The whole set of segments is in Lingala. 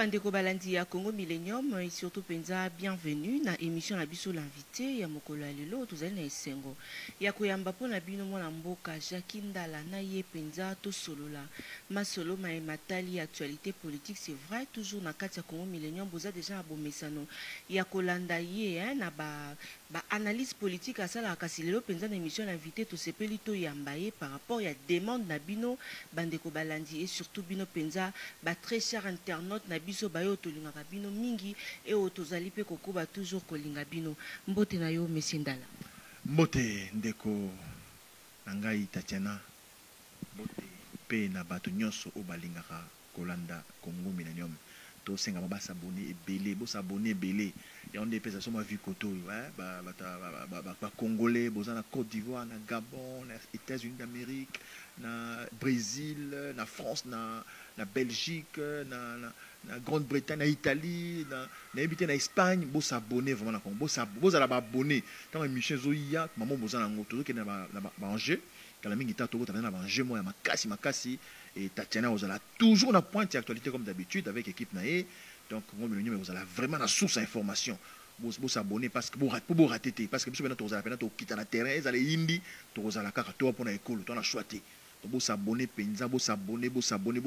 bandeko balandi ya Congo Millennium et surtout penza bienvenue na émission na biso l'invité ya mokolo ya lelo tozali na esengo ya koyamba pona bino mwana mboka Jackie Ndala na ye penza to solola masolo ma matali actualité politique. C'est vrai toujours na kati ya Congo Millennium boza déjà na bomesano ya kolanda ye na ba analyse politique asala kasi lelo penza na émission l'invité to sepeli to yamba ye par rapport ya demande na bino bandeko balandi et surtout bino penza ba très cher internaute na biso bayo tolingaka bino mingi et otozali pe kokoba toujours kolinga bino. Mbote na yo Monsieur Ndala. Mbote ndeko nangai Tatiana. Mbote pe na bato nyonso o balingaka kolanda Congo Millennium. To senga ba s'abonner ebele, bo s'abonner ebele. Ya on dépesa so ma vie koto ba congolais, boza na Côte d'Ivoire, na Gabon, na États-Unis d'Amérique, na Brésil, na France, na Belgique, na Grande-Bretagne, na Italie, na habité na Espagne, bo s'abonner vraiment na Congo. Bo za la ba abonner. Tant émission zo ya, maman boza na ngoto ke na ba enjeu. Kala mingi ta to ko na ba enjeu mo ya makasi et Tatiana vous allez toujours na pointe d'actualité comme d'habitude avec l'équipe naé. Donc Congo Millennium vous allez vraiment la source d'information. Vous s'abonner parce que pour rater parce que biso maintenant vous allez to quitter la terrain, vous allez indi to vous allez kaka to pour na école, to na choisir. Donc vous s'abonner penza, vous s'abonner, vous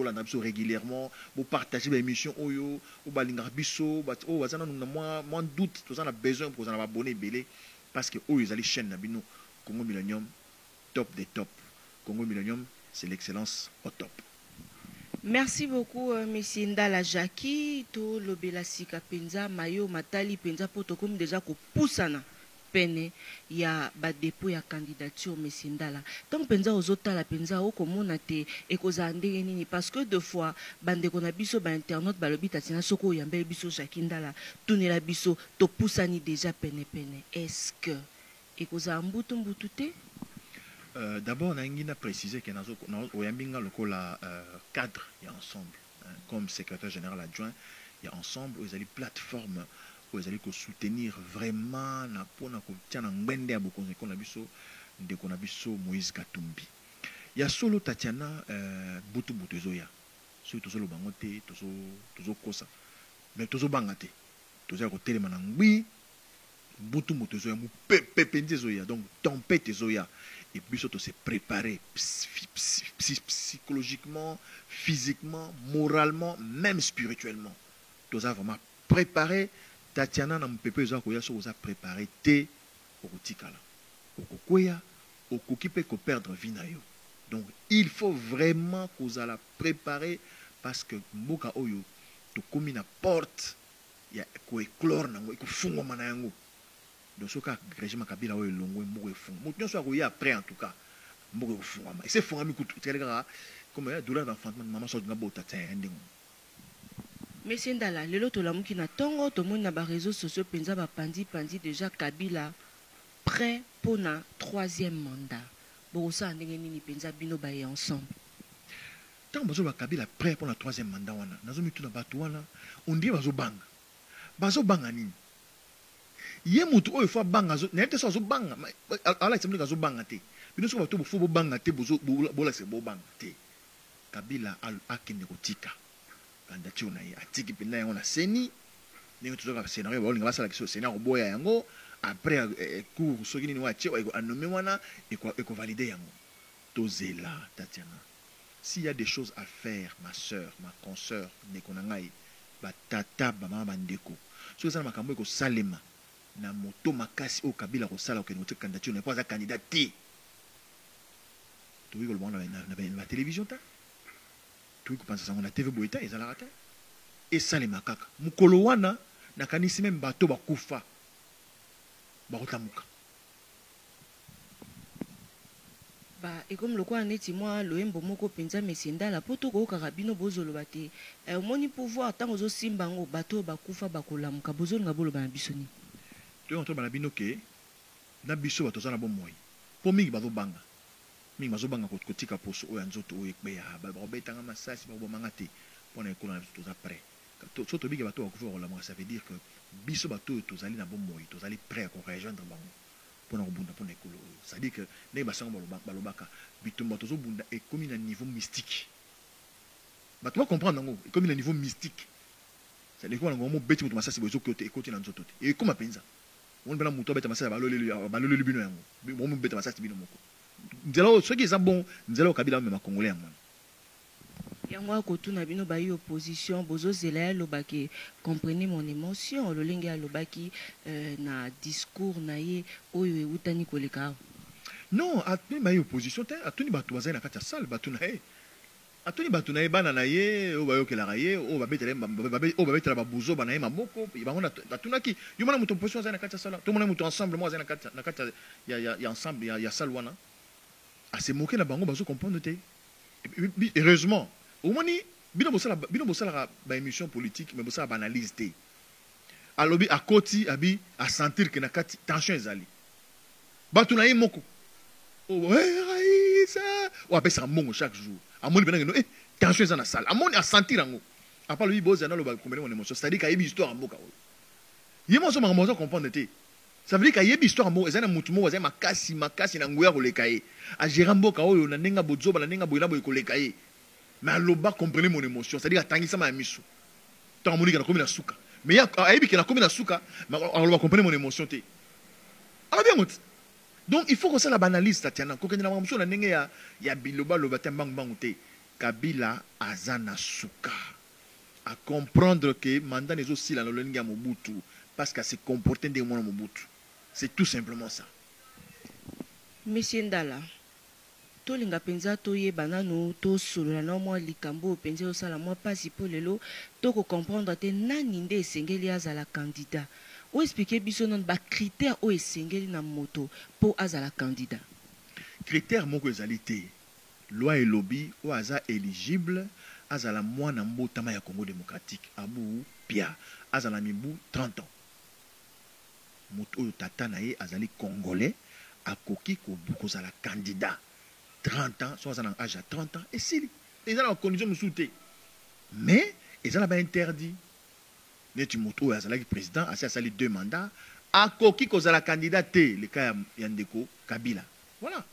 la biso régulièrement, vous partager l'émission oyo, vous balinga biso, oh bazana nous moins doute, to ça besoin pour vous allez abonner belé parce que oyo vous allez chaîne na bino Congo Millennium top des top. Congo Millennium c'est l'excellence au top. Merci beaucoup Monsieur Ndala Jackie to lobela sika penza mayo matali penza poto comme déjà ko poussana pene ya ba dépôt ya candidature Monsieur Ndala. Donc penza ozota la penza o komona te ekoza ndenge nini parce que deux fois bande ko na biso ba internaute ba lobi tatina soko yambeli biso Jackie Ndala tunela biso to poussani déjà pene. Est-ce que ekoza mbutu te? D'abord, on a précisé que nous avons cadre et ensemble. Comme secrétaire général adjoint, il y a ensemble, vous avez plateforme, vous allez soutenir vraiment pour Moïse Katumbi. Il y a solo Tatiana Butu Zoya. Surtout solo bangote, tozo kosa. Mais tozo bangate. Tozo côté manangui. Butu Zoya, mu pepe Zoya. Donc tempête Zoya. Et puis surtout se préparer psychologiquement, physiquement, moralement, même spirituellement. Tout ça vraiment préparé. Tatiana n'a pas besoin de ça préparé té au tikala. Au kokoya, au kokipe ko perdre vie na yo. Donc il faut vraiment que vous allez préparer parce que mboka oyo to komi na porte ya ko éclore nango ko fungo manayango. Donc ce cas régime Kabila oyo longo mboka fun. Mutu nso akoya après en tout cas mboka fungo ma. C'est fungo mi kutu telega comme douleur d'enfantement maman so ngabo tata ndingo. Monsieur Ndala, lelo to lamuki na tongo to mona ba réseaux sociaux penza ba pandi déjà Kabila prêt pour na troisième mandat. Bosa ndenge nini penza bino ba ensemble. Tant bazo ba Kabila prêt pour na troisième mandat wana. Nazo mitu na batu wana on dit bazo banga. Bazo banga nini? Ye mutu oyo fa banga zo na ete so zo banga. Ala isemli zo banga te. Bino so bato bo fo bo banga te bozo bola se bo banga te. Kabila al akende kotika. Candidature na atiki penda yango na seni ndenge tozoka scénario ba olinga basala kiso scénario boya yango après cours soki nini wa che wa nommé wana eko valider yango tozela Tatiana. S'il y a des choses à faire ma sœur ma consoeur ndeko na ngai ba tata ba mama bandeko soki ça makambo eko salema na moto makasi o Kabila ko sala ko notre candidature n'est pas un candidat té to yiko le na télévision ta tout pense ça on a TV boita ils ala rata et ça les makaka mukolo wana nakanisi même bato bakufa bakotamuka ba et comme le quoi neti moi loembo moko penza Monsieur Ndala poto ko karabino bozolo bate moni pouvoir tant ozo simbango bato bakufa bakolamuka bozolo ngabolo ba bisoni to on to ba bino ke na biso bato za na bon moyi po mingi bazo banga mingi bazobanga kotika poso oyo nzoto oyo ekbeya babetanga masasi babomanga te mpona ekolo na biso toza prêt so tobiki bato bakufa bakolamuka ça veut dire que biso bato oyo tozali na bomoi tozali prêt ya korejoindre bango mpona kobunda mpona ekolo oyo ça veut dire que ndenge basango balobaka bitumba tozobunda ekomi na niveau mystique bato bacomprendre yango ekomi na niveau mystique c'est les quoi ngombo beti mutu masasi bozo côté côté na nzoto et comme penza on bela mutu beta masasi baloleli bino yango mo beta masasi bino moko nzela ceux qui sont bon nzela kabila même congolais yango yango akotuna bino bayi opposition bozozela ya lobaki comprenez mon émotion lolenge ya lobaki na discours na ye oyo eutani koleka non atuni bayi opposition te atuni bato bazali na kati ya salle bato na ye atuni bato na ye bana na ye oyo bayokelaka ye oyo babetela babuzo bana ye maboko bango atunaki yo mona moto opposition azali na kati ya salle tomona moto ensemble mo azali na kati ya ensemble ya salle wana ase moke na bango bazo comprendre te heureusement au moins bino bosala ba émission politique mais bosala ba analyse te alobi akoti abi a sentir que na kati tension ezali bato na ye moko oh ça o apesa mongo chaque jour amoni bena no tension eza na salle amoni a sentir ngo apa lobi boza na loba comprendre mon émotion c'est-à-dire ka yebi histoire mboka oyo yemo so mango comprendre te ça veut dire ka yebi histoire mboka eza na mutu moko eza makasi na nguya koleka ye a gérer mboka oyo na nenga bozoba na nenga boyina boy koleka ye mais aloba comprenez mon émotion c'est-à-dire atangisa ma miso tant moni kana komi na suka mais ya ayebi kana komi na suka aloba comprenez mon émotion te alors bien mot donc il faut que ça la banalise Tatiana ko kenya na mamso na ndenge ya biloba loba te mbang te Kabila azana suka à comprendre que mandat les aussi la lolinga Mobutu parce qu'à se comporter des mois Mobutu c'est tout simplement ça Monsieur Ndala tolinga penza toyeba nanu tosolola na mwa likambo penza osala mwa pasi po lelo toko comprendre te nani nde esengeli azala candidat o expliquer biso non ba critère o esengeli na moto po azala candidat critère moko ezali te loi et lobby o aza éligible azala mwana mbotama ya Congo démocratique abu pia azala mibu 30 ans moto oyo tata na ye azali congolais akoki kozala candidat 30 ans, soit en âge à 30 ans, et si ils ont la condition de soutenir. Mais ils ont interdit. Les Timoto, ils ont président, à les 2 mandats, à Koki, qu'ils ont la candidaté, le cas Yandeko, Kabila. Voilà.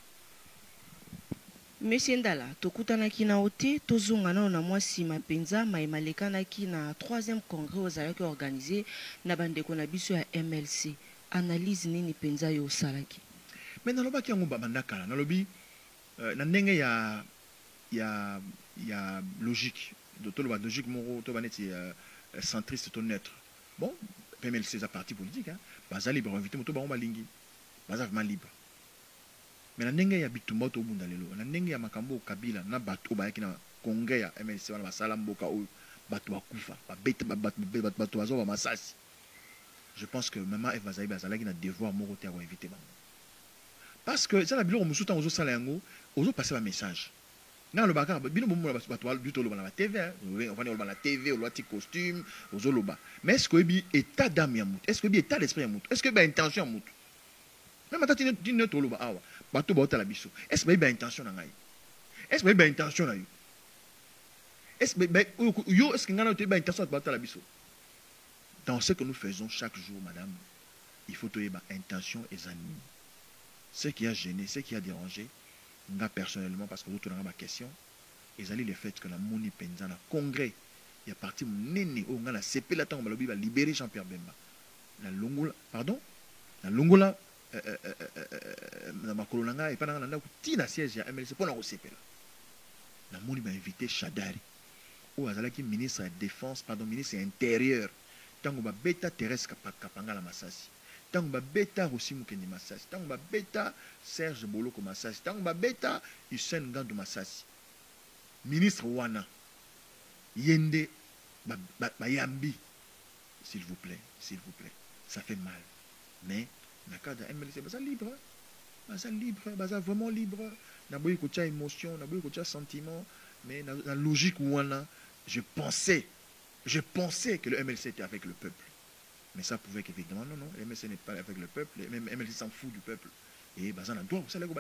Monsieur Ndala, tokutanaki na ote, tozongana na mwa sima penza, maimalekana na 3e congrès ozalaki organisé na bandeko na biso ya MLC. Analyse nini penza yo salaki. Mais na lobaki yango babandaka na lobi na ndenge ya logique de tout le logique moro to baneti centriste to neutre bon PMLC c'est parti politique hein baza libre invité moto bango balingi baza vraiment libre mais na ndenge ya bitumba to bunda lelo na ndenge ya makambo Kabila na bato bayaki na congrès ya MLC wana basala mboka oyo bato bakufa babeta bato bazo ba masasi je pense que maman Eva Zaïbe azalaki na devoir moro te ya inviter bango parce que ça la bilo musuta ozo sala yango ozo passer un message na le baka bino bomo bato du to lo na TV on va le na TV o loti costume ozo loba mais est-ce que bi état d'âme ya mutu est-ce que bi état d'esprit ya mutu est-ce que bi intention ya mutu même atati dino to loba awa bato ba otala biso est-ce que bi intention na ngai est-ce que bi intention na yo est-ce que yo est-ce que ngana to bi intention ba otala biso dans ce que nous faisons chaque jour madame il faut to yeba intention et anime. Ce qui a gêné, ce qui a dérangé, moi personnellement, parce que vous tournez ma question, ils allaient le fait que la Moni Penza, le congrès, il y a parti mon néné, où on a CP la temps, on va libérer Jean-Pierre Bemba. La Longola, pardon, la Longola, dans ma colonanga, et pas dans la tina siège à MLC, pour la CP là. La Moni m'a invité Chadari, où Azalaki ministre de la Défense, pardon, ministre de l'Intérieur, tant qu'on va bêta terrestre kapanga la Massasi. Tant que bêta aussi Mukeni Massasi, tant que bêta Serge Boloko Massasi, tant que bêta Hussein Gandou Massasi, ministre Wana, Yende Bayambi, s'il vous plaît, ça fait mal. Mais, dans le cas de MLC, c'est libre, c'est vraiment libre. N'a pas eu que émotion, n'a pas eu que sentiment, mais dans la logique Wana, je pensais que le MLC était avec le peuple. Mais ça pouvait qu'effectivement, non, le MLC n'est pas avec le peuple, le MLC s'en fout du peuple. Et bah, ça n'a droit, ça donc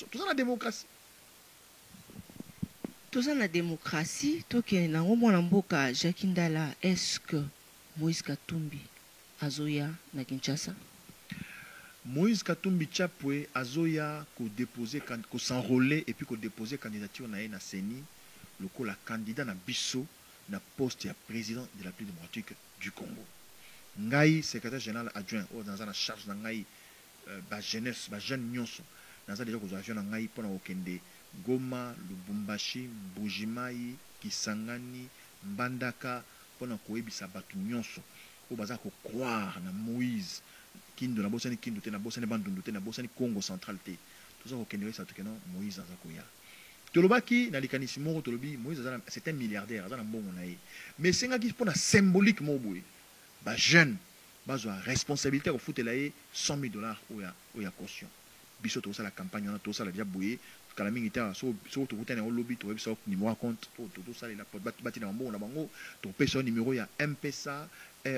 tout ça la démocratie. Tout ça la démocratie, tout qui est dans le mboka Jacques Ndala, est-ce que Moïse Katumbi azoya na Kinshasa? Moïse Katumbi Chapwe azoya ko déposer, ko s'enrôler et puis ko déposer candidature na CENI, le candidat na biso na poste ya président de la République démocratique du Congo. Ngai secrétaire général adjoint dans la charge na ngai ba jeunesse ba jeune nyonso dans déjà ko avion na ngai pona okende Goma, Lubumbashi, Mbujimai, Kisangani, Mbandaka pona koyebisa batu nyonso o baza ko croire na Moïse kindo na bosani kindo te na bosani bandundu te na bosani Congo central te tout ça okende ça te non Moïse azakoya tolobaki na likanisi moko tolobi Moïse c'est un milliardaire azana mbongo na ye mais senga ki pona symbolique mo boye ba jeune bazwa responsabilité ko futela ye $100,000 oya caution biso to la campagne on to ça la déjà boye kala mingi ta so to kutana o lobby to website numéro compte to ça la bati na mbongo na bango to pesa numéro ya M-Pesa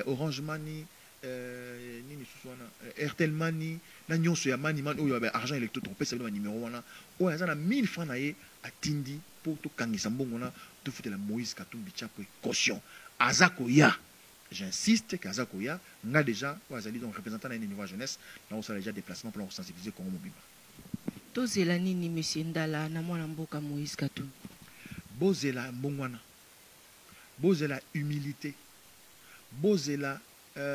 Orange Money nini suswana Airtel Money na nyonso ya money man oyo ba argent électro to pesa na numéro wana oyo azana 1000 francs na ye atindi pour to kangisa mbongo na to futela Moïse Katumbi Chapwe caution azako ya. J'insiste qu'Azako ya nga déjà wazali donc représentant na niveau jeunesse na on déjà déplacement pour sensibiliser Congo mobimba. Tozela nini monsieur Ndala na mwana mboka Moïse Katumbi. Bozela mbongwana. Bozela humilité. Bozela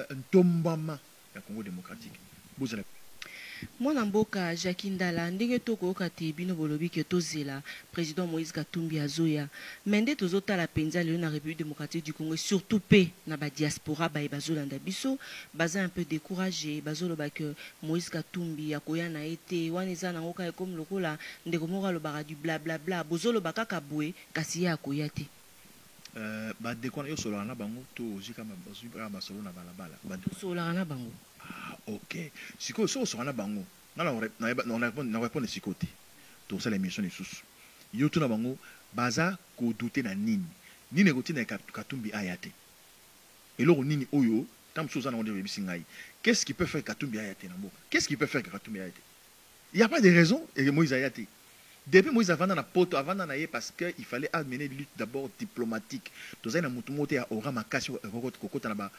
ntombama ya Congo démocratique. Bozela mwana mboka Jackie Ndala ndenge tokoyoka te bino bolobi ke tozela président Moïse Katumbi azoya mende tozotala penza lelo na République démocratique du Congo surtout pe na ba diaspora ba bazolanda biso baza un peu découragé bazoloba que Moïse Katumbi akoya na été wana eza na ngoka comme lokola ndeko moko alobaka du blablabla bozoloba kaka boye kasi ya akoya te ba dekwana yo solo na bango to ozika ma solo na balabala ba solo na bango. Ah, ok. Si vous avez un bango, on répond si côté. Tout ça, l'émission est sous. Yo tout na bango, baza ko douter na nini. Nini ko tina Katumbi ayate. Et là, nini oyo, tam souza na onde bisingai. Qu'est-ce qui peut faire Katumbi ayate na mboka? Qu'est-ce qui peut faire Katumbi ayate? Il n'y a pas de raison et Moïse ayate. Depuis Moïse avant na poto avant na ye parce que il fallait amener une lutte d'abord diplomatique. Tozai na mutu mote ya ora makasi kokota na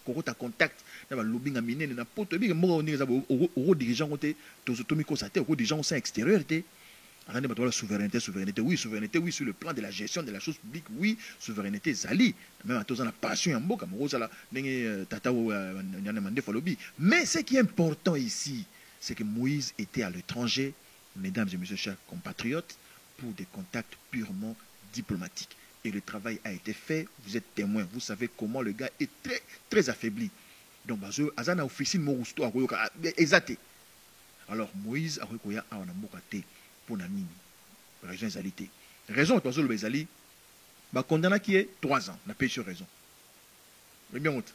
kokota contact na ba lobinga minene na poto bi mo ni za o dirigeant côté tozotomi ko sa te o dirigeant au sein extérieur te. Arande ba la souveraineté oui sur le plan de la gestion de la chose publique oui souveraineté zali même à toza na passion ya mboka mo za la ndenge tata o nyane mande folobi mais ce qui est important ici c'est que Moïse était à l'étranger, mesdames et messieurs chers compatriotes, pour des contacts purement diplomatiques. Et le travail a été fait, vous êtes témoins, vous savez comment le gars est très, très affaibli. Donc, Azana officine Morusto a exaté. Alors, Moïse a reconnu à Wanambokate pour Nanini. Raison exalité. Raison, parce que le Bezali, condamné qui est 3 ans, n'a pas eu raison. Bien honte.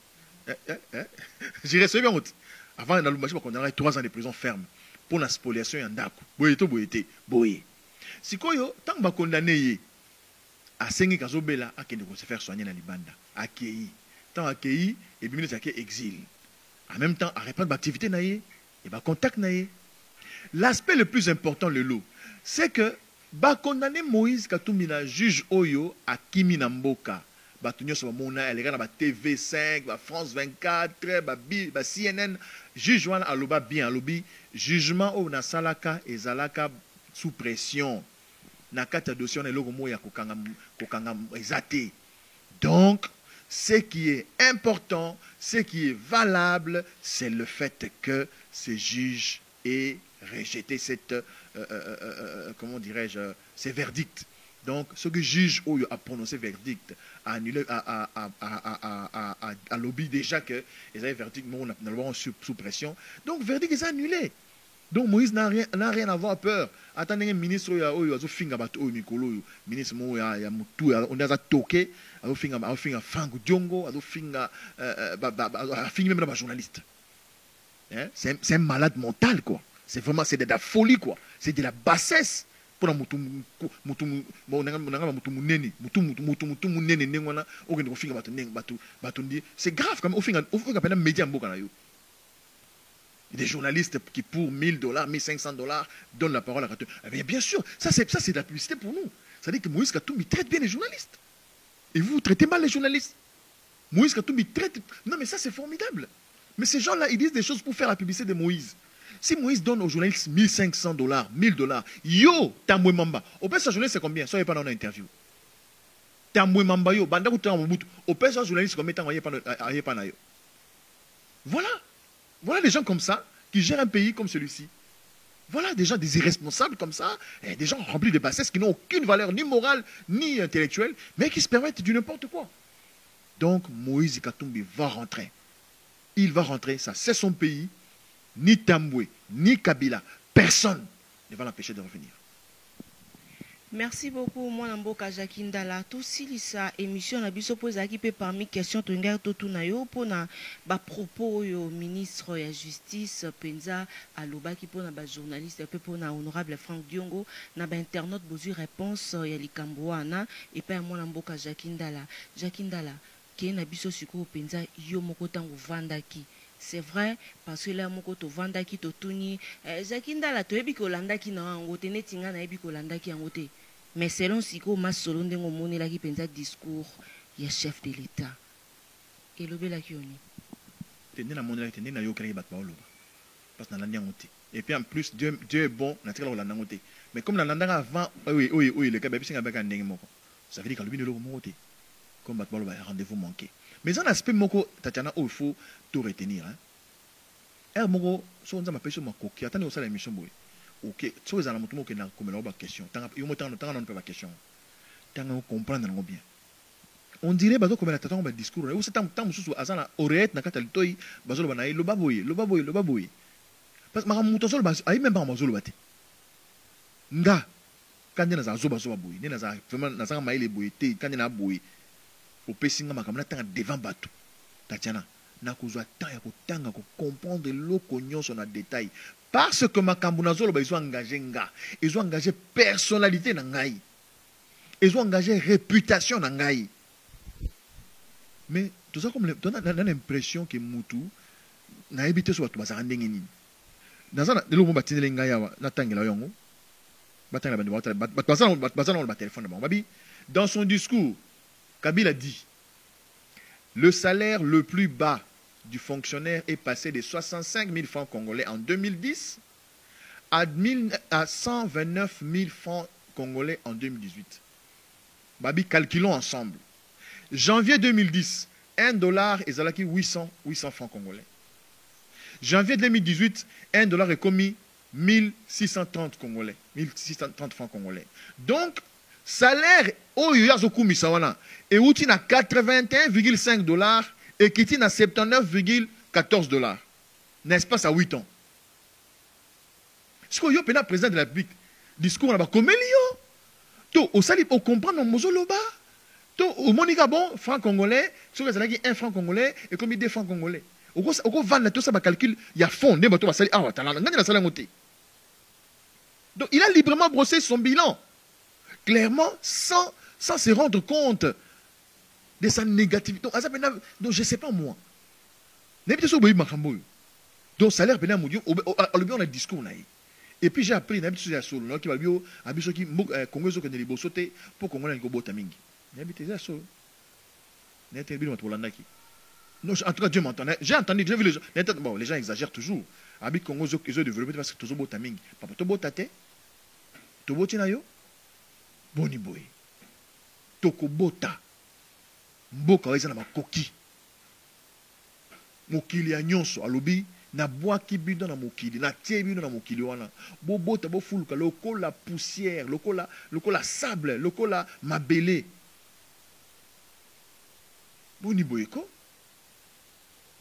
J'irai sur bien honte. Avant, dans le marché, on a 3 ans de prison ferme pour la spoliation et un daku. Boye. Si koyo, tant que condamné, à 5 kazobela, à qui se faire soigner dans Libanda, accueilli. Tant accueilli, et bien, il y a exil. En même temps, à répondre à l'activité, et à contact. L'aspect le plus important, le lot, c'est que, condamné Moïse Katumbi, juge Oyo, à Kimi Namboka. Batunyo sur mona elle regarde TV5 France 24 CNN juge wana aloba bien alobi jugement au na salaka ezalaka sous pression na kata dossier na eloko moya kokanga ezate donc ce qui est important ce qui est valable c'est le fait que ce juge ait rejeté cette comment dirais-je ces verdicts. Donc, ce que juge ou a prononcé verdict, a annulé, a lobby déjà que les verdict nous sous pression. Donc, verdict est annulé. Donc, Moïse n'a rien à avoir peur. Attendez, un ministre, il y a finga bato mikolo, ministre mo ya mutu, on a toqué, a finga fango diongo, a finga même la journaliste. C'est un malade mental quoi. C'est vraiment c'est de la folie quoi. C'est de la bassesse. Pour c'est grave comme des journalistes qui pour $1000, $1500 donnent la parole à Katumbi. Eh bien sûr, ça c'est de la publicité pour nous. Ça veut dire que Moïse Katumbi traite bien les journalistes. Et vous traitez mal les journalistes. Moïse Katumbi traite... Non mais ça c'est formidable. Mais ces gens-là, ils disent des choses pour faire la publicité de Moïse. Si Moïse donne aux journalistes $1500, $1000, yo, tamwe mamba. Au fait, ce journaliste, c'est combien? Soyez pas dans une interview. Tambwe Mambayo, Banda Koutanga Mobutu, au père journaliste comme étant Ayepanayo. Voilà. Voilà des gens comme ça qui gèrent un pays comme celui-ci. Voilà des gens, des irresponsables comme ça, des gens remplis de bassesse qui n'ont aucune valeur ni morale ni intellectuelle, mais qui se permettent du n'importe quoi. Donc Moïse Katumbi va rentrer. Il va rentrer, ça c'est son pays. Ni Tambwe, ni Kabila, personne ne va l'empêcher de revenir. Merci beaucoup, moi Namboka Jakindala. Tout silisa émission na biso pose qui peut parmi questions to ngai to tunayo pona ba propos yo ministre ya justice penza aloba ki pona ba journaliste pe pona honorable Franck Diongo na ba internaute bozu réponse ya likambo wana et pa moi Namboka Jakindala. Jakindala ki na biso siko penza yo moko tango vandaki. C'est vrai parce que là moko to vandaki to tuni Jakindala to ebi ko landaki na ngote netinga na ebi ko landaki ngote. Mais selon Siko Masolo ndengo monela ki penza discours ya chef de l'État. Et lobela ki oni. Tende na monela tende na yo créer bat ba oloba. Parce que na landi ngote. Et puis en plus Dieu est bon na tika la ngote. Mais comme na landanga avant oui le kabe bisinga baka ndenge moko. Ça veut dire que le binelo moko te. Comme bat ba oloba rendez-vous manqué. Mais un aspect moko Tatiana il faut tout retenir hein. Moko so nza mapesho makoki atani osala émission boy. Ok, si vous avez une question, comprendre bien. On dirait que vous avez un discours. Vous avez un oreille, vous avez le baboui. Parce que vous avez même pas un baboui. Nga, quand vous avez un baboui, vous avez vraiment un baboui, quand vous avez un baboui, vous avez devant bateau. Tatiana, vous avez comprendre l'ocognon sur le détail. Parce que Makambunazolo, ils ont engagé Nga. Ils ont engagé personnalité Nangaï. Ils ont engagé réputation Nangaï. Mais tout ça, comme on a l'impression que Moutou n'a habité sur le bazar ndengeni. Dans un le moment batine l'engaya na tangela yongo. Batanga bazana téléphone de dans son discours, Kabila dit le salaire le plus bas du fonctionnaire est passé de 65 000 francs congolais en 2010 à 129 000 francs congolais en 2018. Babi, calculons ensemble. Janvier 2010, $1 est zalaki 800 francs congolais. Janvier 2018, $1 est commis 1630 congolais, 1630 francs congolais. Donc, salaire, oh, il y a et outil à $81,5 et qui tient à $79,14. N'est-ce pas, ça 8 ans? Ce que vous avez président de la République, discours là-bas, comme il y a, au sali, au comprendre, au mozoloba, au monika bon, franc congolais, ce que vous avez 1 franc congolais et comme 2 francs congolais. Au go vendre tout ça, calcul, il y a fond, des bateaux, sali, ah, t'as la salle montée. Donc, il a librement brossé son bilan, clairement, sans se rendre compte de sa négativité. Donc je ne sais pas moi. Donc, salaire, on a discours. Et puis j'ai appris, qui va Congo pour Congo non, en tout cas, Dieu m'entend. J'ai entendu, j'ai vu les gens. Bon, les gens exagèrent toujours. Habit Congo, ils ont développé parce que tout le monde Papa, tout le monde tate. Tout le monde boni boy. Tokobota. Mboka weza na makoki. Mokili ya nyonso alobi na bwaki bido na mokili na tie bido na mokili wana. Bobota bo fuluka lokola poussière, lokola sable, lokola mabele. Boni boy ko.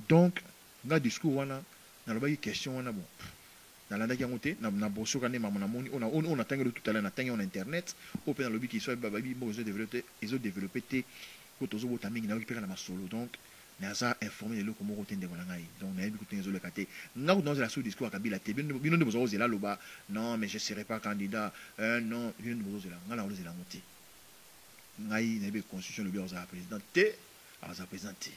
Donc, na discours wana na lobaki question wana bon. Na landa yangote na bosso kane mamona moni on a tangelo tout à l'heure na tangi on internet au pe na lobby qui soit bababi bo ils ont développé té ko tozo bota mingi na récupérer na masolo donc naza informé le komo rotende wana ngai donc na yebi ko tenzo le kate nga ko dans la sous discours Kabila té bino de bozo zela loba non mais je serai pas candidat non bino de bozo zela nga la bozo zela moti ngai na yebi constitution le bien za président té à za présenté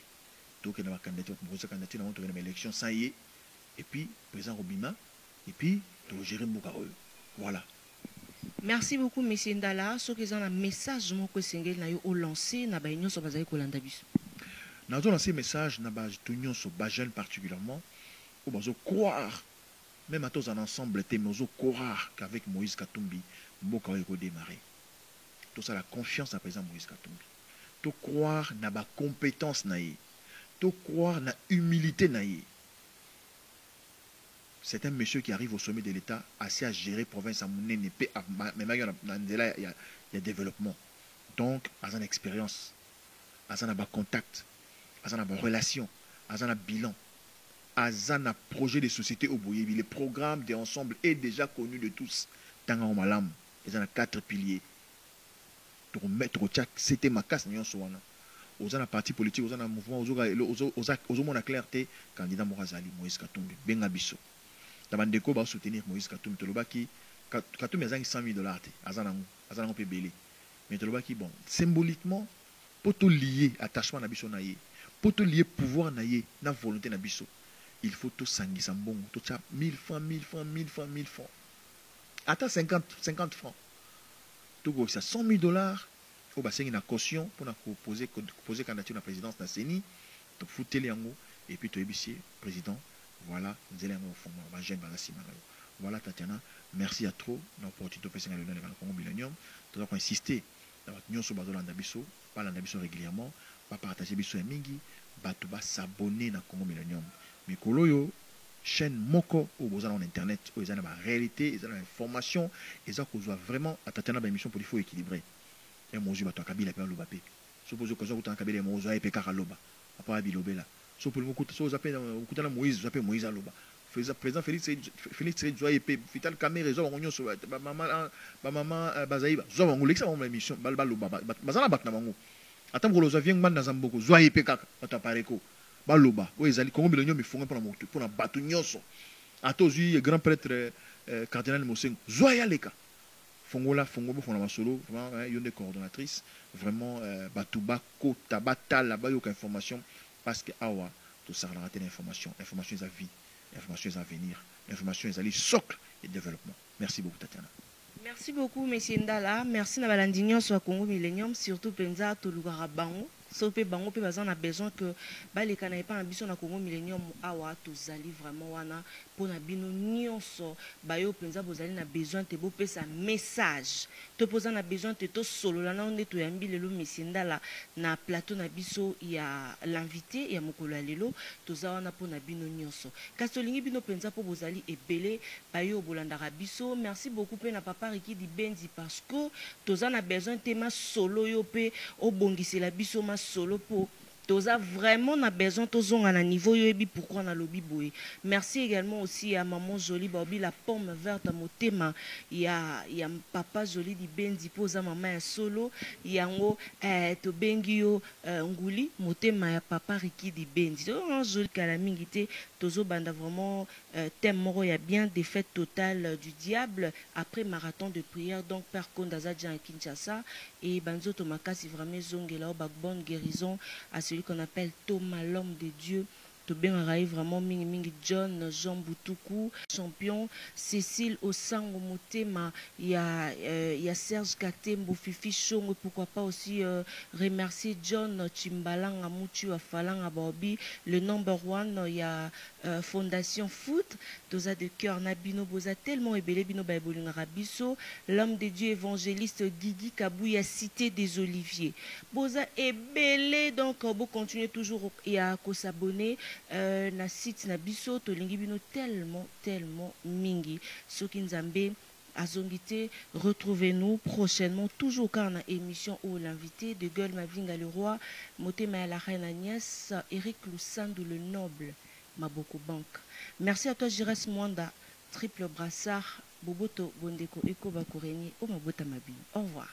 donc na candidature bozo candidature na monto na élection ça y est et puis président Robima et puis de gérer Moukaroy. Voilà. Merci beaucoup, M. Ndala. Ce que un message que Sengel n'a eu lancé, n'a pas eu sur Bazaï Kolandabus. Nous avons lancé un message, n'a pas eu sur Bajen particulièrement, où nous croire, même à tous en ensemble, nous croire qu'avec Moïse Katumbi, Moukaroy va démarrer. Tout ça, la confiance à présent Moïse Katumbi. to croire na ba compétence na ye, to croire na humilité na ye. C'est un monsieur qui arrive au sommet de l'État, assez à gérer province à Mouné, mais il y a développement. Donc, à une expérience, à un contact, à une relation, à un bilan, à un projet de société au Boyebi. Le programme d'ensemble est déjà connu de tous. Tanga o malam, il y a 4 piliers. Pour mettre au tchak, c'était ma casse, nous sommes aux un parti politique, aux un mouvement, aux la clarté, candidat Morazali, Moïse Katumbi, Bengabiso. Tabandeko va soutenir Moïse Katumbi, Tolobaki, Katumbi a 100 000 $, Azanango peut belé. Mais Tolobaki, bon, symboliquement, pour tout lier attachement à Bisso naïe, pour tout lier pouvoir naïe, na volonté na Bisso, il faut tout sanguer sans bon, tout ça, 1000 francs, 1000 francs, 1000 francs, 1000 francs. Attends 50 francs. Tout go, ça 100 000 $, il faut passer une caution pour poser candidature à la présidence de la CENI, pour foutre les yango, et puis tu es président. Voilà, voilà Tatiana, merci à trop l'opportunité de faire le Congo Millennium. Nous avons insisté dans l'union sur Bazolanda Bisso, pas l'Andabiso régulièrement, pas partager Bisso et Mingi, pas s'abonner dans Congo Millennium. Mais Koloyo, chaîne Moko, où vous avez en internet, où vous avez la réalité, vous avez l'information, et ça vous avez vraiment à Tatiana émission pour il faut équilibrer. Et moi je vais à Kabila et à Lobapé. Suppose que vous avez un Kabila et moi je vais à Loba, à part à Bilobela. So pour le coup, so appelle Moïse, j'appelle Moïse Aloba. Président Félix Joye Vital Caméra, zo onyo so maman Bazaïba, zo ngolek ça mon émission Balbaloba. Bazana batna mango. Attends pour les avions man na Zamboko, Joye Pekaka, atapareko. Baloba, o ezali Congo Millennium mi fonga pour na batu nyonso. Atozi grand prêtre cardinal Mosengo, Joye Aleka. Fongola Fongobo fona masolo, vraiment une coordonnatrice, vraiment Batuba ko tabata là-bas il y a aucune information. Parce que awa tout ça a raté l'information, l'information est à vie, l'information est à venir, l'information est à le socle et développement. Merci beaucoup Tatiana. Merci beaucoup Monsieur Ndala, merci na balandinyo sur Congo Millennium, surtout penza to lugara bango. Sope bango pe bazan a besoin que baleka na pas ambition na Congo Millennium awa to zali vraiment wana pona bino nyonso bayo penza bozali na besoin te bo pesa message to posa na besoin te to solo la na onde to yambi lelo Ndala na plateau na biso ya l'invité ya mokolo ya lelo to za wana pona bino nyonso kasolingi bino penza po bozali ebele bayo bolandaka biso. Merci beaucoup pe na papa Riki di Benzi parce que to za na besoin te ma solo yo pe obongisela biso ma solo pour toza vraiment na besoin tozonga na niveau yobi pourquoi na lobby boy. Merci également aussi à maman Jolie Bobby la pomme verte à motema ya papa Jolie di Benzi poza maman ya solo yango to bengio nguli motema ya papa Riki di Benzi to Jolie kala mingi te tozo banda vraiment thème moro ya bien défaite totale du diable après marathon de prière donc père Kondaza à Kinshasa et banzo tomakasi vraiment zongela ba bonne guérison à celui qu'on appelle Thomas l'homme de Dieu. To bien arrive vraiment mingi John Jean Boutoukou champion Cécile Osango Motema il y a Serge Katembo Fifi Chongo pourquoi pas aussi remercier John Chimbalanga Mutu Afalanga Bobby le number one il y a Fondation Foot doza de cœur Nabino Boza tellement ébélé Bino Baibolinga Rabiso l'homme de Dieu évangéliste Guigui Kabouya Cité des Oliviers Boza ébélé donc on continuer toujours et à s'abonner na site na biso to lingi bino tellement mingi soki nzambe azongité retrouvez-nous prochainement toujours car na émission où l'invité de Gueule Mavinga le roi Motema ya la reine Agnès Eric Lusando le noble Maboko Bank. Merci à toi Jires Mwanda triple brassard Boboto Bondeko Eko Bakoureni au Mabota Mabino. Au revoir.